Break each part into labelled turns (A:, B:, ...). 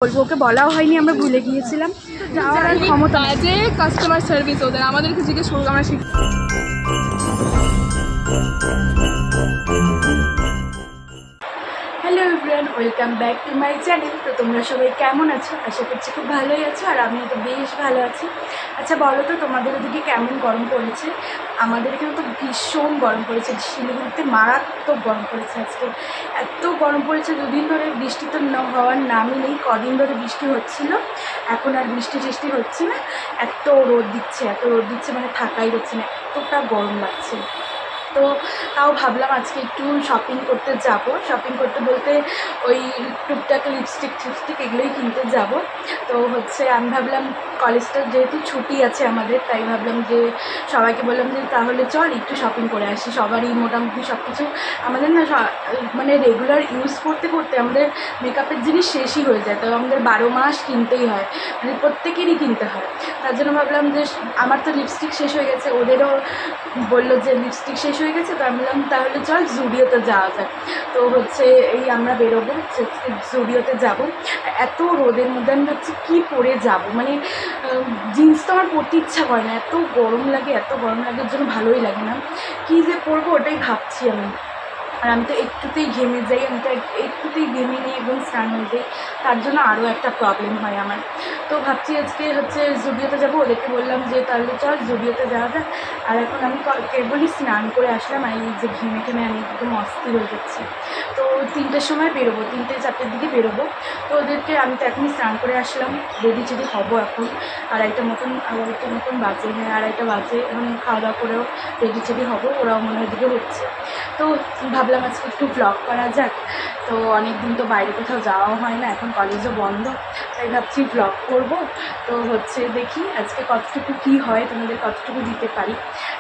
A: বলবো, ওকে বলাও হয়নি, আমরা ভুলে গিয়েছিলাম। যাওয়ার ক্ষমতা
B: যে কাস্টমার সার্ভিস ওদের আমাদেরকে জিজ্ঞেস করবো আমরা শিখি।
A: Hello everyone, welcome back to my channel. তো তোমরা সবাই কেমন আছো? আশা করছি খুব ভালোই আছো, আর আমি তো বেশ ভালো আছি। আচ্ছা বলো তো, তোমাদের ওদিকে কেমন গরম পড়েছে? আমাদের এখানে তো ভীষণ গরম পড়েছে, শিলিগুড়িতে মারাত্মক গরম পড়েছে। আজকে এত গরম পড়েছে, দুদিন ধরে বৃষ্টি তো হওয়ার নামই নেই। কদিন ধরে বৃষ্টি হচ্ছিল, এখন আর বৃষ্টি হচ্ছে না। এত রোদ দিচ্ছে মানে থাকাই হচ্ছে না, এতটা গরম লাগছে। তো তাও ভাবলাম আজকে একটু শপিং করতে যাব। শপিং করতে বলতে ওই টুকটাক লিপস্টিক এগুলোই কিনতে যাব। তো আমি ভাবলাম কলেজটা যেহেতু ছুটি আছে আমাদের, তাই ভাবলাম যে সবাইকে বললাম যে তাহলে চল একটু শপিং করে আসি। সবারই মোটামুটি সব কিছু আমাদের না মানে রেগুলার ইউজ করতে আমাদের মেকআপের জিনিস শেষই হয়ে যায়। তো আমাদের 12 মাস কিনতেই হয়, মানে প্রত্যেকেরই কিনতে হয়। তার জন্য ভাবলাম যে আমার তো লিপস্টিক শেষ হয়ে গেছে, ওদেরও বললো যে লিপস্টিক শেষ হয়ে গেছে। তো আমি বললাম তাহলে চল জুডিওতে যাওয়া যায়। তো এই আমরা বেরোবো, জুডিওতে যাব। এত রোদের মধ্যে আমি কী পরে যাব, মানে জিন্স তো আমার পরতে ইচ্ছা করে না, এত গরম লাগে ওর জন্য ভালোই লাগে না। কী যে পরবো ওটাই ভাবছি আমি। আর আমি তো একটুতেই ঘেমে যাই, একটুতেই ঘেমে নিয়ে একদম স্নান হয়ে যাই, তার জন্য আরও একটা প্রবলেম হয় আমার। তো ভাবছি আজকে জুডিওতে যাবো। ওদেরকে বললাম যে তাহলে চল জুডিওতে যাওয়া যাক। আর এখন আমি কেবলই স্নান করে আসলাম, আর এই যে ঘেমে আমি একদম অস্থির হয়ে যাচ্ছি। তো 3টের সময় বেরোবো, 3টে-4টের দিকে বেরোবো। তো ওদেরকে আমি তো এখনই স্নান করে আসলাম, রেডি হবো এখন। আড়াইটা মতন বাজে, হ্যাঁ 2:30 বাজে। এখন খাওয়া দাওয়া করেও রেডি হবো, ওরাও মনে হয় দিকে হচ্ছে। তো ভাবলাম আজকে একটু ব্লগ করা যাক। তো অনেক দিন তো বাইরে কোথাও যাওয়া হয় না, এখন কলেজও বন্ধ, তাই ভাবছি ব্লগ করব। তো দেখি আজকে কতটুকু কী হয়, তোমাদের কতটুকু দিতে পারি।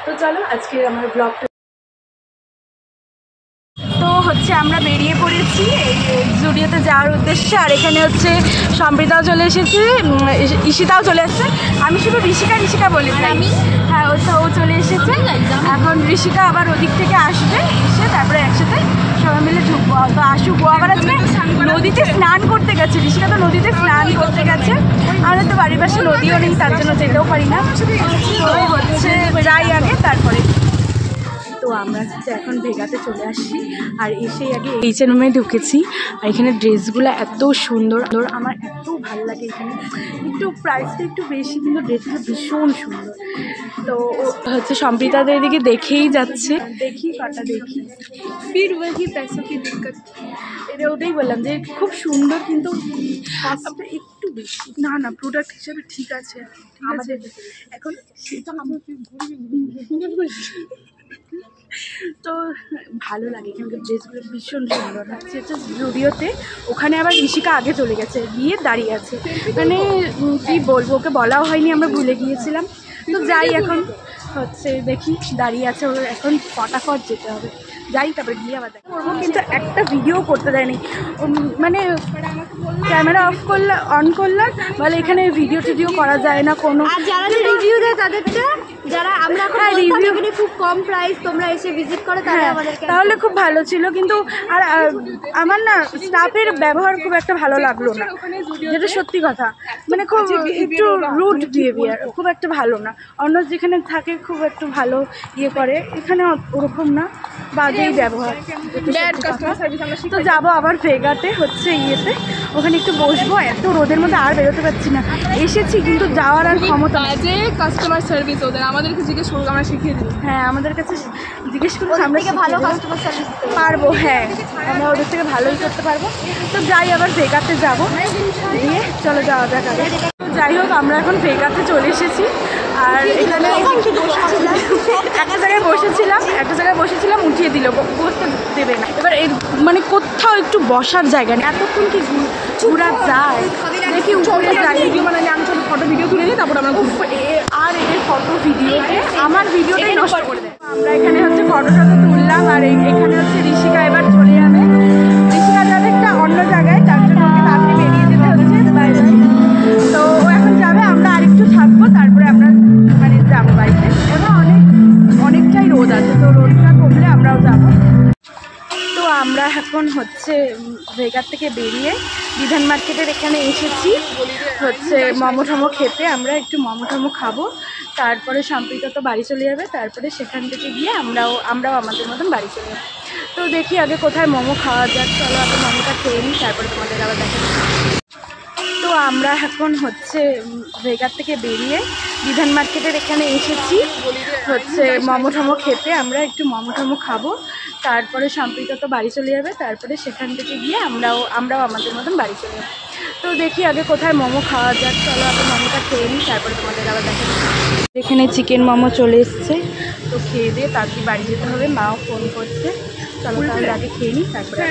A: তো চলো আজকে আমার ব্লগটা। তো আমরা বেরিয়ে পড়েছি এই জুডিওতে যাওয়ার উদ্দেশ্যে। আর এখানে সম্প্রীতাও চলে এসেছে, ঈশিতাও চলে এসেছে। আমি শুধু ঋষিকা বলি, আমি হ্যাঁ ও চলে এসেছে। এখন ঋষিকা আবার ওদিক থেকে আসবে, এসে তারপরে একসাথে সবাই মিলে ঢুকবো। তো আসুক, আবার আজকে নদীতে স্নান করতে গেছে। ঋষিকা তো নদীতে স্নান করতে গেছে, আমাদের তো বাড়ির পাশে নদীও নেই, তার জন্য যেতেও পারি না। তো যাই আগে, তারপরে তো আমরা এখন ভেগাতে চলে আসছি। আর এসেই আগে H&M ঢুকেছি। আর এখানে ড্রেসগুলো এত সুন্দর, আমার এত ভালো লাগে। এখানে একটু প্রাইসটা একটু বেশি, কিন্তু ড্রেসগুলো ভীষণ সুন্দর। তো সম্প্রীতাদের এদিকে দেখেই যাচ্ছে, দেখি ফির ওহি पैसों की दिक्कत। ওটাই বললাম যে খুব সুন্দর, কিন্তু কস্টটা একটু বেশি। না প্রোডাক্ট হিসেবে ঠিক আছে আমাদের এখন। তো ভালো লাগে, এখানকার ড্রেসগুলো ভীষণ সুন্দর লাগছে। জুডিওতে ওখানে আবার ঋষিকা আগে চলে গেছে, গিয়ে দাঁড়িয়ে আছে। মানে কি বলবো, ওকে বলাও হয়নি, আমরা ভুলে গিয়েছিলাম। তো যাই এখন দেখি দাঁড়িয়ে আছে, ওর এখন ফটাফট যেতে হবে। যাই তারপরে গিয়ে আবার দেখা করবো। কিন্তু একটা ভিডিও করতে দেয়নি, মানে ক্যামেরা অন করলাম বলে এখানে ভিডিও করা যায় না কোনো।
C: আর যারা রিভিউ দেয় তাদেরটা, যারা আমরা রিভিউ খুব কম প্রাইস, তোমরা এসে ভিজিট করো
A: তাহলে খুব ভালো ছিল। কিন্তু আর আমার না স্টাফের ব্যবহার খুব একটা ভালো লাগলো না, যেটা সত্যি কথা। মানে খুব একটু রুড বিহেভিয়ার, খুব একটা ভালো না। অন্য যেখানে থাকে খুব একটু ভালো করে, এখানে ওরকম না, বাজেই ব্যবহার। তো যাবো আবার ভেগাতে ইয়েতে, ওখানে একটু বসবো। এত রোদের মধ্যে আর বেরোতে পারছি না, এসেছি কিন্তু যাওয়ার আর ক্ষমতা।
B: যে কাস্টমার সার্ভিস ওদের আমাদেরকে জিজ্ঞেস করবো আমরা শিখিয়ে দিই।
A: হ্যাঁ আমাদের কাছে জিজ্ঞেস করবো, আমরা
C: ভালো কাস্টমার সার্ভিস
A: পারবো। হ্যাঁ আমরা ওদের থেকে ভালোই করতে পারবো। তো যাই আবার ভেগাতে যাবো, দিয়ে চলো যাওয়া যাক আগে। যাই হোক আমরা এখন ভেগাতে চলে এসেছি। আর এখানে একটা জায়গায় বসেছিলাম উঠিয়ে দিল, বসতে দেবে না। এবার মানে কোথাও একটু বসার জায়গা নেই, এতক্ষণ কি ঘোরা যায়। দেখি উপরে যাই,
B: মানে আমি ফটো ভিডিও তুলে নিই, তারপর আমরা
A: আর এদের ফটো ভিডিওতে আমার ভিডিওটাই নষ্ট করে দেয়। আমরা এখানে ফটো তুললাম। আর এখানে ঋষিকা এবার চলে যাবে, ঋষিকা যাবে একটা অন্য জায়গায়, তার জন্য ওকে তাড়াতাড়ি বেরিয়ে যেতে হচ্ছে বাইরে। তো ও এখন যাবে, আমরা আরেকটু থাকবো, তারপরে আমরা মানে যাবো বাড়িতে। এবার অনেকটাই রোদ আছে, তো রোদটা কমলে আমরাও যাবো। তো আমরা এখন হচ্ছে ভেগার থেকে বেরিয়ে বিধান মার্কেটের এখানে এসেছি হচ্ছে মোমো ঠমো খেতে। আমরা একটু মোমো ঠমো খাবো, তারপরে সম্প্রীতা তো বাড়ি চলে যাবে, তারপরে সেখান থেকে গিয়ে আমরাও আমাদের মতন বাড়ি চলে যাবো। তো দেখি আগে কোথায় মোমো খাওয়া যাক, চলো আগে মোমোটা খেয়ে নিই, তারপরে তোমাদের আবার দেখা যাবে। তো আমরা এখন হচ্ছে ভেগার থেকে বেরিয়ে বিধান মার্কেটের এখানে এসেছি হচ্ছে মোমো ঠমো খেতে। আমরা একটু মোমো ঠমো খাবো, তারপরে সম্প্রীতা তো বাড়ি চলে যাবে, তারপরে সেখান থেকে গিয়ে আমরাও আমাদের মতন বাড়ি চলে যাবো। তো দেখি আগে কোথায় মোমো খাওয়া যাক, চলো আগে মোমোটা খেয়ে নিই, তারপরে তোমাদের আবার দেখা যাবে। এখানে চিকেন মোমো চলে এসছে, তো খেয়ে দিয়ে তাড়াতাড়ি বাড়ি যেতে হবে, মাও ফোন করছে। চলো তাহলে আগে খেয়ে নিই, তারপরে